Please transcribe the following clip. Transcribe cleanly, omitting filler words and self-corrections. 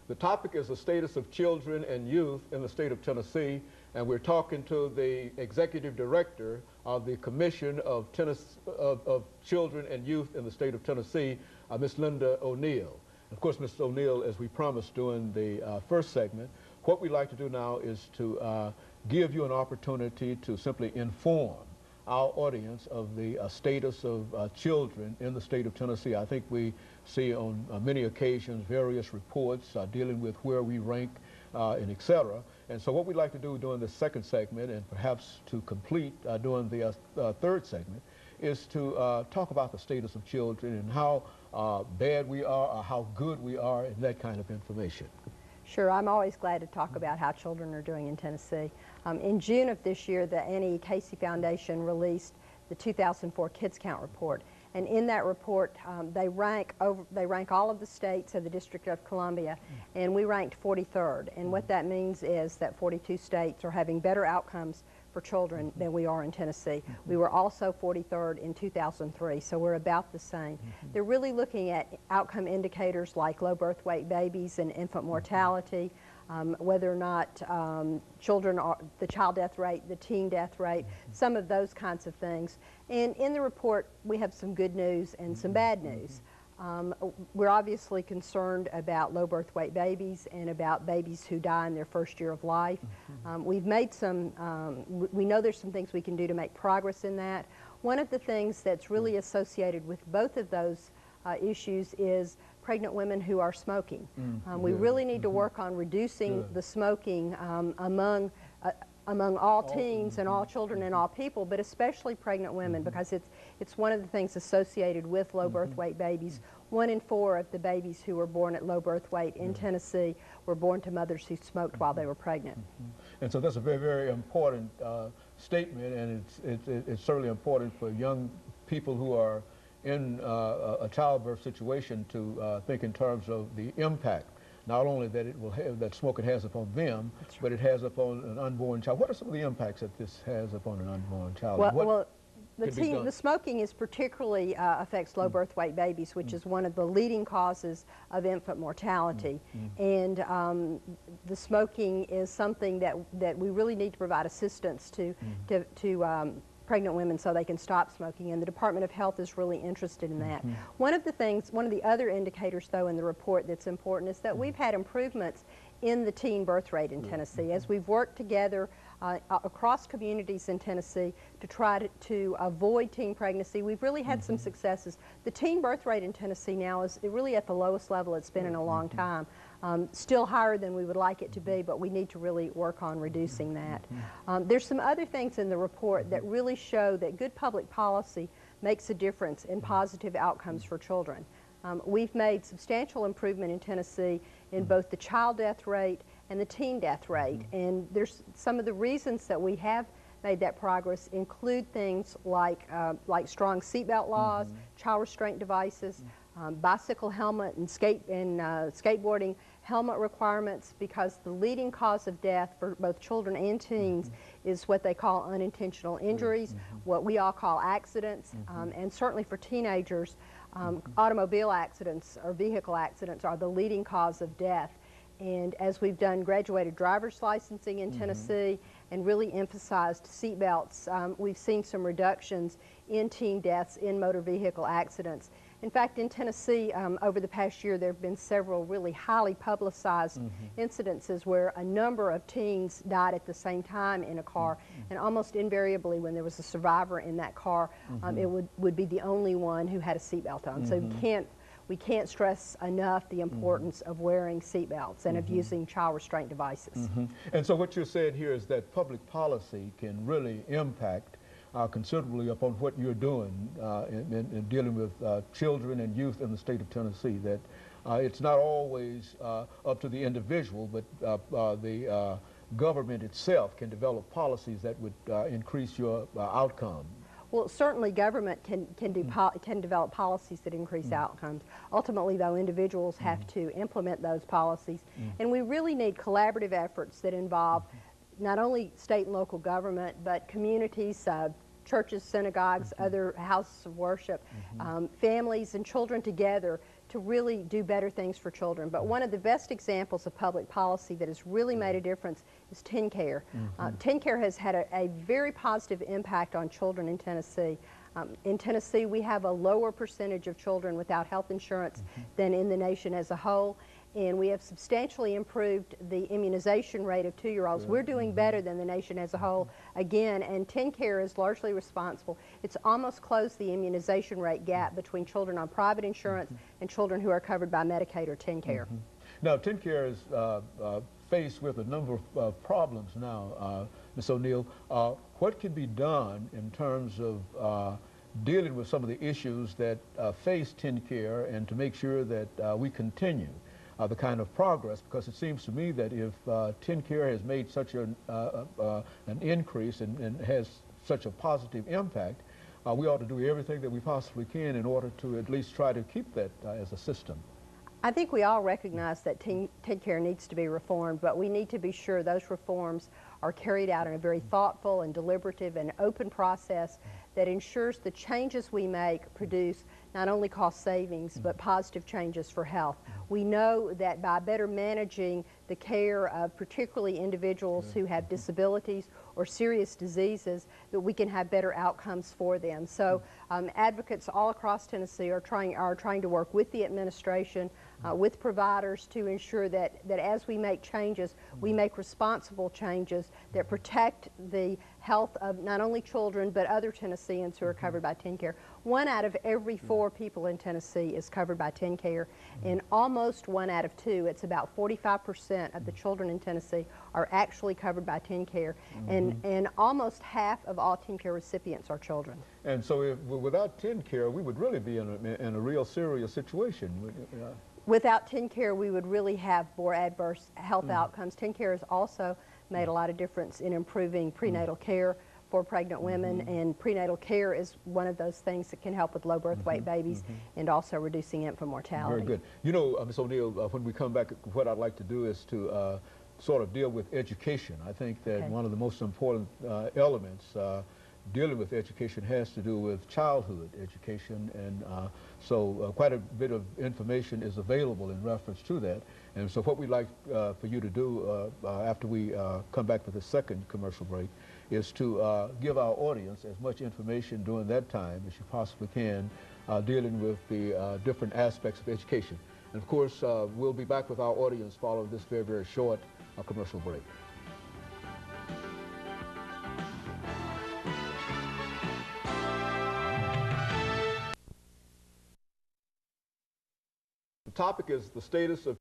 The topic is the status of children and youth in the state of Tennessee, and we're talking to the Executive Director of the Commission of Children and Youth in the state of Tennessee, Ms. Linda O'Neal. Of course, Ms. O'Neal, as we promised during the first segment, what we'd like to do now is to give you an opportunity to simply inform our audience of the status of children in the state of Tennessee. I think we see on many occasions various reports dealing with where we rank and et cetera. And so what we'd like to do during the second segment, and perhaps to complete during the third segment, is to talk about the status of children and how bad we are or how good we are and that kind of information. Sure, I'm always glad to talk about how children are doing in Tennessee. In June of this year, the Annie Casey Foundation released the 2004 Kids Count report, and in that report, they rank all of the states of the District of Columbia, and we ranked 43rd. And what that means is that 42 states are having better outcomes for children than we are in Tennessee. We were also 43rd in 2003, so we're about the same. They're really looking at outcome indicators like low birth weight babies and infant mortality, whether or not children are, the child death rate, the teen death rate, some of those kinds of things. And in the report, we have some good news and some bad news. We're obviously concerned about low birth weight babies and about babies who die in their first year of life. We've made some, we know there's some things we can do to make progress in that. One of the things that's really associated with both of those issues is pregnant women who are smoking. We really need to work on reducing the smoking among all teens and all children and all people, but especially pregnant women, because it's one of the things associated with low birth weight babies. 1 in 4 of the babies who were born at low birth weight in Tennessee were born to mothers who smoked while they were pregnant. And so that's a very, very important statement, and it's certainly important for young people who are in a childbirth situation to think in terms of the impact, not only that it will have, that smoking has upon them, but it has upon an unborn child. What are some of the impacts that this has upon an unborn child? Well, the smoking is particularly affects low birth weight babies, which is one of the leading causes of infant mortality. And the smoking is something that we really need to provide assistance to pregnant women so they can stop smoking, and the Department of Health is really interested in that. One of the other indicators, though, in the report that's important is that we've had improvements in the teen birth rate in Tennessee as we've worked together across communities in Tennessee to try to avoid teen pregnancy. We've really had some successes. The teen birth rate in Tennessee now is really at the lowest level it's been in a long time. Still higher than we would like it to be, but we need to really work on reducing that. There's some other things in the report that really show that good public policy makes a difference in positive outcomes for children. We've made substantial improvement in Tennessee in both the child death rate and the teen death rate, and there's some of the reasons that we have made that progress include things like strong seatbelt laws, child restraint devices, bicycle helmet and skateboarding helmet requirements, because the leading cause of death for both children and teens is what they call unintentional injuries, what we all call accidents, and certainly for teenagers, automobile accidents or vehicle accidents are the leading cause of death. And as we've done graduated driver's licensing in Tennessee and really emphasized seatbelts, we've seen some reductions in teen deaths in motor vehicle accidents. In fact, in Tennessee, over the past year, there have been several really highly publicized incidences where a number of teens died at the same time in a car, and almost invariably when there was a survivor in that car, it would be the only one who had a seatbelt on. So we can't stress enough the importance of wearing seatbelts and of using child restraint devices. And so what you're saying here is that public policy can really impact considerably upon what you're doing in dealing with children and youth in the state of Tennessee, that it's not always up to the individual, but the government itself can develop policies that would increase your outcome. Well, certainly government can develop policies that increase outcomes. Ultimately, though, individuals have to implement those policies, and we really need collaborative efforts that involve not only state and local government, but communities, churches, synagogues, other houses of worship, families and children together to really do better things for children. But one of the best examples of public policy that has really made a difference is Teen Care. Teen Care has had a very positive impact on children in Tennessee. In Tennessee, we have a lower percentage of children without health insurance than in the nation as a whole. And we have substantially improved the immunization rate of 2-year-olds. We're doing better than the nation as a whole again, and Teen Care is largely responsible. It's almost closed the immunization rate gap between children on private insurance and children who are covered by Medicaid or Teen Care. Now, Teen Care is faced with a number of problems now, Ms. O'Neal. What can be done in terms of dealing with some of the issues that face Teen Care and to make sure that we continue the kind of progress, because it seems to me that if Teen Care has made such an increase and has such a positive impact, we ought to do everything that we possibly can in order to at least try to keep that as a system. I think we all recognize that teen care needs to be reformed, but we need to be sure those reforms are carried out in a very thoughtful and deliberative and open process that ensures the changes we make produce not only cost savings, but positive changes for health. We know that by better managing the care of particularly individuals who have disabilities or serious diseases, that we can have better outcomes for them. So advocates all across Tennessee are trying to work with the administration, with providers to ensure that as we make changes, we make responsible changes that protect the health of not only children but other Tennesseans who are covered by Teen Care. 1 out of every 4 people in Tennessee is covered by Teen Care, and almost 1 out of 2, it's about 45% of the children in Tennessee are actually covered by Teen Care, and almost half of all Teen Care recipients are children. And so without Teen Care, we would really be in a real serious situation. Without Teen Care, we would really have more adverse health outcomes. Teen Care has also made a lot of difference in improving prenatal care for pregnant women, and prenatal care is one of those things that can help with low birth weight babies and also reducing infant mortality. Very good. You know, Ms. O'Neal, when we come back, what I'd like to do is to sort of deal with education. I think that one of the most important elements dealing with education has to do with childhood education, and so quite a bit of information is available in reference to that. And so what we'd like for you to do after we come back for the second commercial break is to give our audience as much information during that time as you possibly can dealing with the different aspects of education. And of course, we'll be back with our audience following this very, very short commercial break. The topic is the status of